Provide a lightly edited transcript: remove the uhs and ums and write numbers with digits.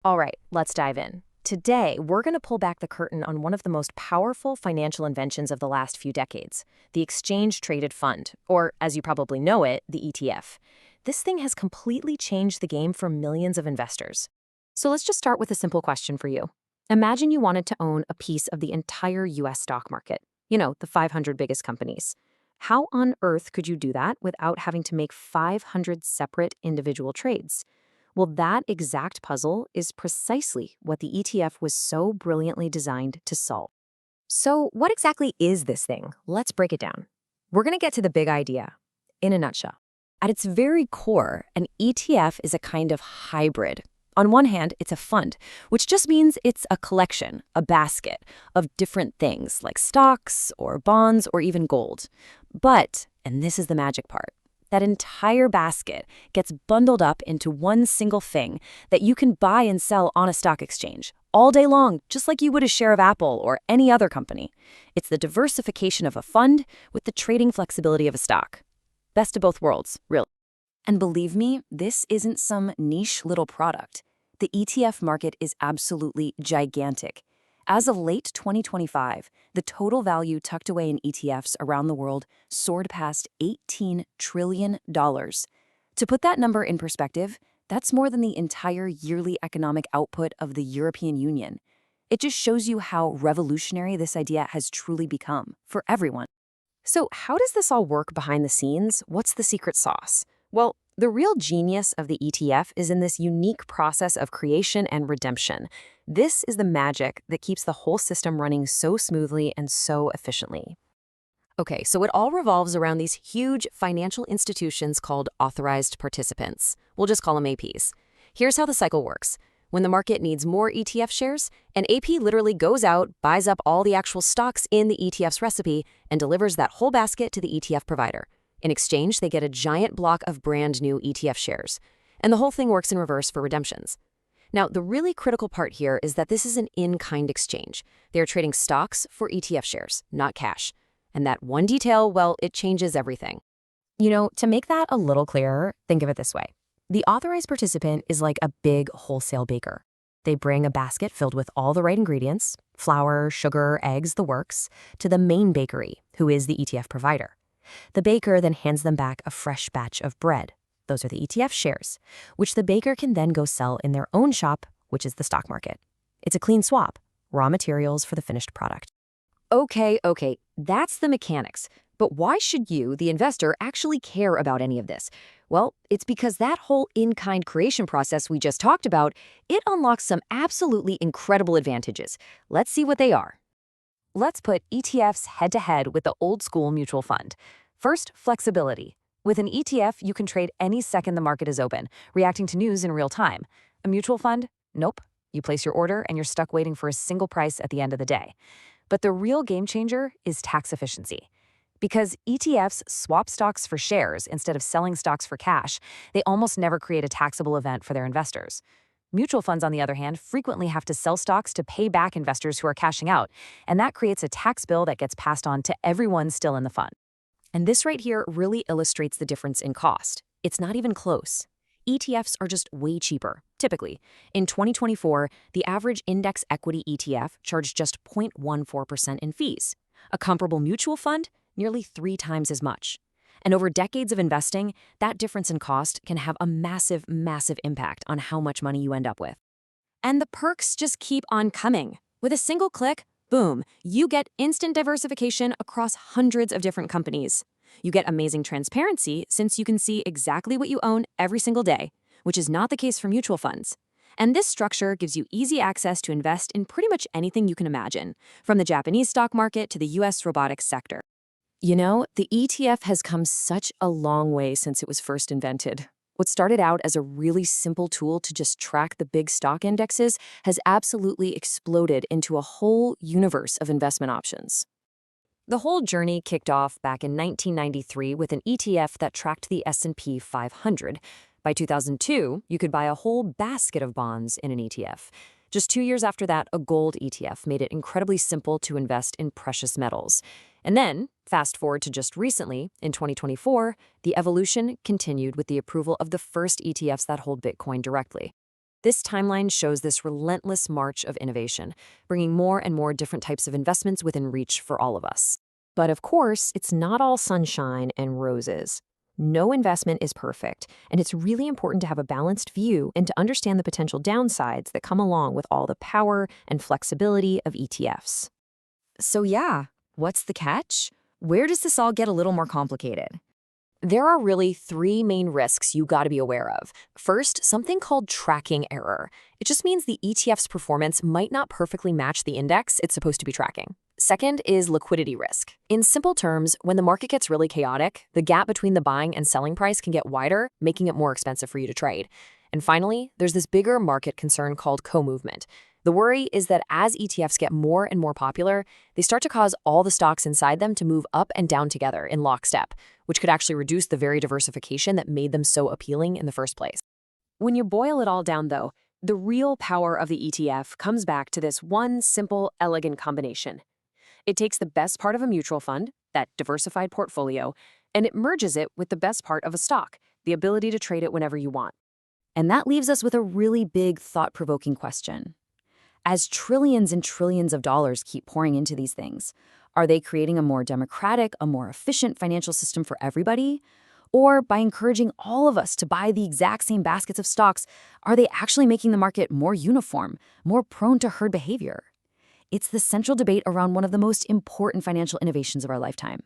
All right, let's dive in. Today, we're going to pull back the curtain on one of the most powerful financial inventions of the last few decades, the exchange traded fund, or as you probably know it, the ETF. This thing has completely changed the game for millions of investors. So let's just start with a simple question for you. Imagine you wanted to own a piece of the entire US stock market, the 500 biggest companies. How on earth could you do that without having to make 500 separate individual trades? Well, that exact puzzle is precisely what the ETF was so brilliantly designed to solve. So, what exactly is this thing? Let's break it down. We're going to get to the big idea in a nutshell. At its very core, an ETF is a kind of hybrid. On one hand, it's a fund, which just means it's a collection, a basket of different things like stocks or bonds or even gold. But, and this is the magic part, that entire basket gets bundled up into one single thing that you can buy and sell on a stock exchange all day long, just like you would a share of Apple or any other company. It's the diversification of a fund with the trading flexibility of a stock. Best of both worlds, really. And believe me, this isn't some niche little product. The ETF market is absolutely gigantic. As of late 2025, the total value tucked away in ETFs around the world soared past $18 trillion. To put that number in perspective, that's more than the entire yearly economic output of the European Union. It just shows you how revolutionary this idea has truly become for everyone. So, how does this all work behind the scenes? What's the secret sauce? Well, the real genius of the ETF is in this unique process of creation and redemption. This is the magic that keeps the whole system running so smoothly and so efficiently. Okay, so it all revolves around these huge financial institutions called authorized participants. We'll just call them APs. Here's how the cycle works. When the market needs more ETF shares, an AP literally goes out, buys up all the actual stocks in the ETF's recipe, and delivers that whole basket to the ETF provider. In exchange, they get a giant block of brand new ETF shares. And the whole thing works in reverse for redemptions. Now, the really critical part here is that this is an in-kind exchange. They are trading stocks for ETF shares, not cash. And that one detail, well, it changes everything. To make that a little clearer, think of it this way. The authorized participant is like a big wholesale baker. They bring a basket filled with all the right ingredients, flour, sugar, eggs, the works, to the main bakery, who is the ETF provider. The baker then hands them back a fresh batch of bread. Those are the ETF shares, which the baker can then go sell in their own shop, which is the stock market. It's a clean swap, raw materials for the finished product. Okay, that's the mechanics. But why should you, the investor, actually care about any of this? Well, it's because that whole in-kind creation process we just talked about, it unlocks some absolutely incredible advantages. Let's see what they are. Let's put ETFs head-to-head with the old-school mutual fund. First, flexibility. With an ETF, you can trade any second the market is open, reacting to news in real time. A mutual fund? Nope. You place your order and you're stuck waiting for a single price at the end of the day. But the real game changer is tax efficiency. Because ETFs swap stocks for shares instead of selling stocks for cash, they almost never create a taxable event for their investors. Mutual funds, on the other hand, frequently have to sell stocks to pay back investors who are cashing out, and that creates a tax bill that gets passed on to everyone still in the fund. And this right here really illustrates the difference in cost. It's not even close. ETFs are just way cheaper, typically. In 2024, the average index equity ETF charged just 0.14% in fees. A comparable mutual fund, nearly 3 times as much. And over decades of investing, that difference in cost can have a massive, massive impact on how much money you end up with. And the perks just keep on coming. With a single click, boom, you get instant diversification across hundreds of different companies. You get amazing transparency since you can see exactly what you own every single day, which is not the case for mutual funds. And this structure gives you easy access to invest in pretty much anything you can imagine, from the Japanese stock market to the US robotics sector. The ETF has come such a long way since it was first invented. What started out as a really simple tool to just track the big stock indexes has absolutely exploded into a whole universe of investment options. The whole journey kicked off back in 1993 with an ETF that tracked the S&P 500. By 2002, you could buy a whole basket of bonds in an ETF. Just 2 years after that, a gold ETF made it incredibly simple to invest in precious metals. And then, fast forward to just recently, in 2024, the evolution continued with the approval of the first ETFs that hold Bitcoin directly. This timeline shows this relentless march of innovation, bringing more and more different types of investments within reach for all of us. But of course, it's not all sunshine and roses. No investment is perfect, and it's really important to have a balanced view and to understand the potential downsides that come along with all the power and flexibility of ETFs. So yeah, what's the catch? Where does this all get a little more complicated? There are really three main risks you got to be aware of. First, something called tracking error. It just means the ETF's performance might not perfectly match the index it's supposed to be tracking. Second is liquidity risk. In simple terms, when the market gets really chaotic, the gap between the buying and selling price can get wider, making it more expensive for you to trade. And finally, there's this bigger market concern called co-movement. The worry is that as ETFs get more and more popular, they start to cause all the stocks inside them to move up and down together in lockstep, which could actually reduce the very diversification that made them so appealing in the first place. When you boil it all down, though, the real power of the ETF comes back to this one simple, elegant combination. It takes the best part of a mutual fund, that diversified portfolio, and it merges it with the best part of a stock, the ability to trade it whenever you want. And that leaves us with a really big, thought-provoking question. As trillions and trillions of dollars keep pouring into these things, are they creating a more democratic, a more efficient financial system for everybody? Or by encouraging all of us to buy the exact same baskets of stocks, are they actually making the market more uniform, more prone to herd behavior? It's the central debate around one of the most important financial innovations of our lifetime.